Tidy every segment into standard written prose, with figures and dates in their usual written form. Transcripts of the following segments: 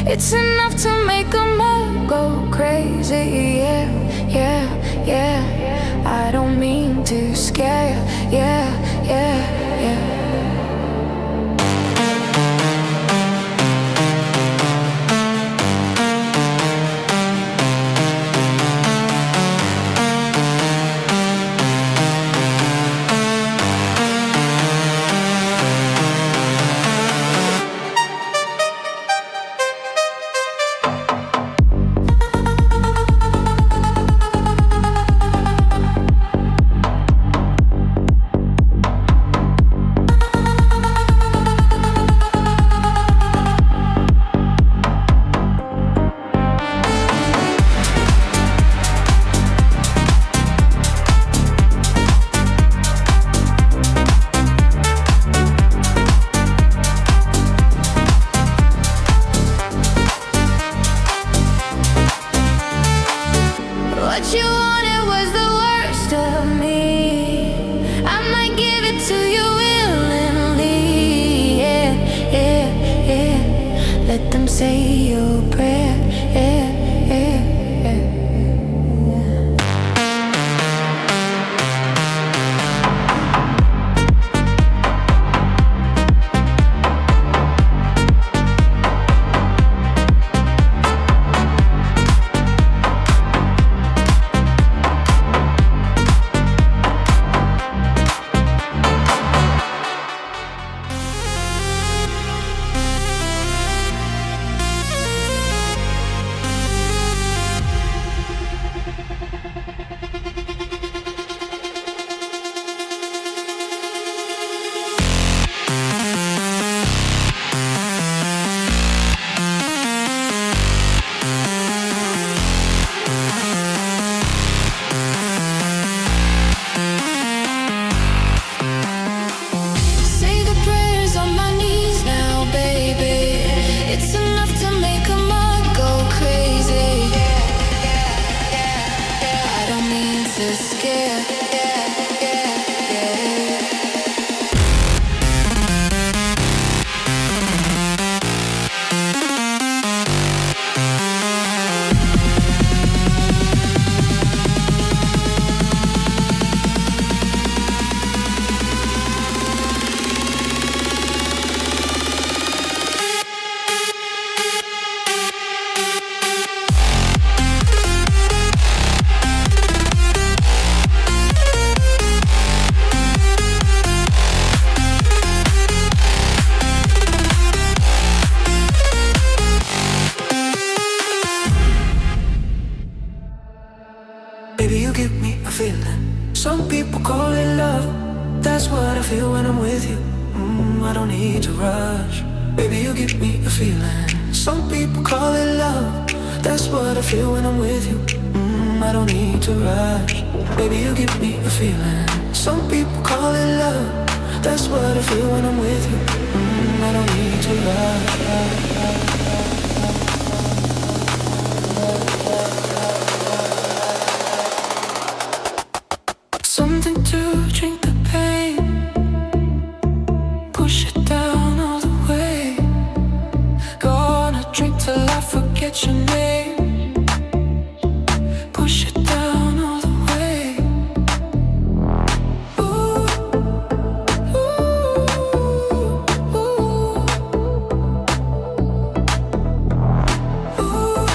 It's enough to make a man go crazy. Yeah, yeah, yeah. I don't mean to scare you. Yeah, yeah, yeah. What you wanted was the worst of me. I might give it to you willingly. Yeah, yeah, yeah. Let them say your prayer. Yeah, yeah, yeah. Baby, you give me a feeling. Some people call it love. That's what I feel when I'm with you. I don't need to rush. Baby, you give me a feeling. Some people call it love. That's what I feel when I'm with you. I don't need to rush. Baby, you give me a feeling. Some people call it love. That's what I feel when I'm with you. I don't need to rush. Something to drink the pain, push it down all the way. Gonna drink till I forget your name, push it down all the way. Ooh, ooh, ooh, ooh, ooh.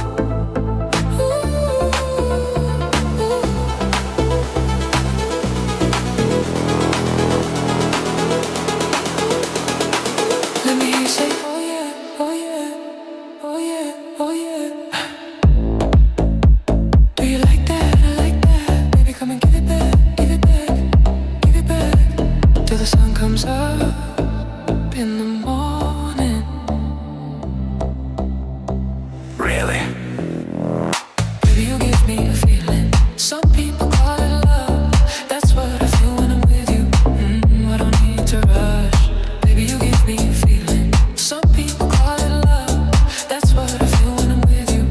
Let me hear you say, oh yeah, oh yeah, oh yeah, oh yeah. Do you like that? I like that. Baby, come and give it back, give it back, give it back. Till the sun comes up in the morning. Really? Baby, you give me a feeling. Some people call it love. That's what I feel when I'm with you. I don't need to rush. Baby, you give me a feeling. Some people call it love. That's what I feel when I'm with you.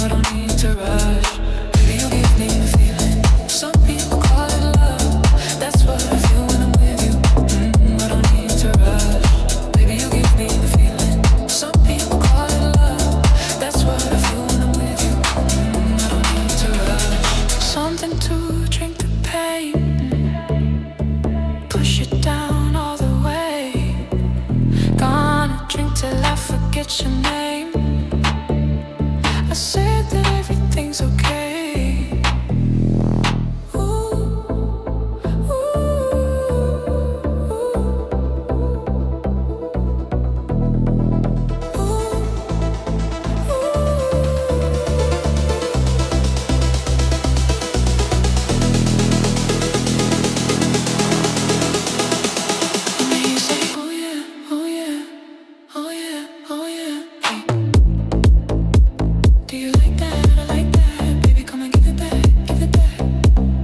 I don't need to rush. Baby, you give me a feeling. Some people call it love. That's what I feel when I'm with you. I don't need to rush. down all the way. Gonna drink till I forget your name. I said that everything's okay. Ooh, ooh, and then you say, oh yeah, oh yeah, oh yeah, oh yeah. Hey, do you like that? I like that. Baby, come and give it back, give it back,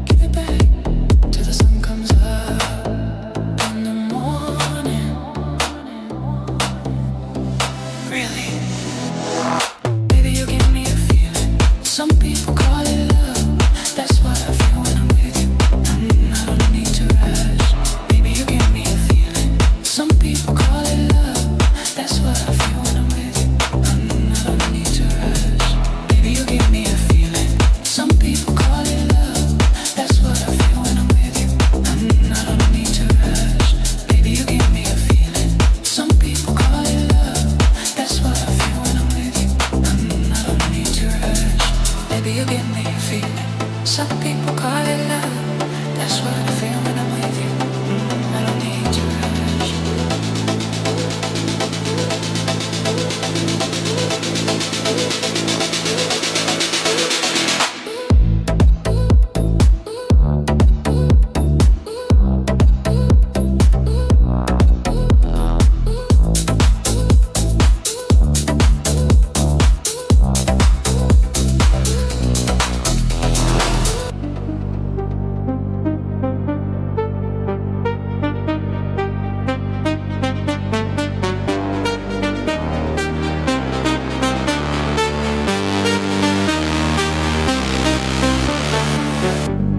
give it back. Till the sun comes up in the morning. Really? Baby, you give me a feeling. Some people call it love. That's what I feel when I'm with you. I don't need to rush. Baby, you give me a feeling. Some people call it love. That's what I feel when I'm with you. I don't need to rush. Baby, you give me a feeling. Some people call it love. That's what I feel when I'm with you. I don't need to rush. Baby, you give me a feeling. Some people call it love. That's what I feel when I'm with you. I don't need to rush. Baby, you give me a feeling. Some people call it love. That's what I feel when I'm with you. I don't need to rush.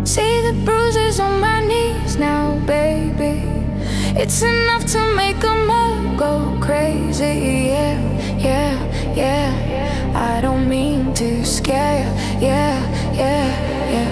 See the bruises on my knees now, baby. It's enough to make a man go crazy. Yeah, yeah, yeah. I don't mean to scare you. Yeah, yeah, yeah.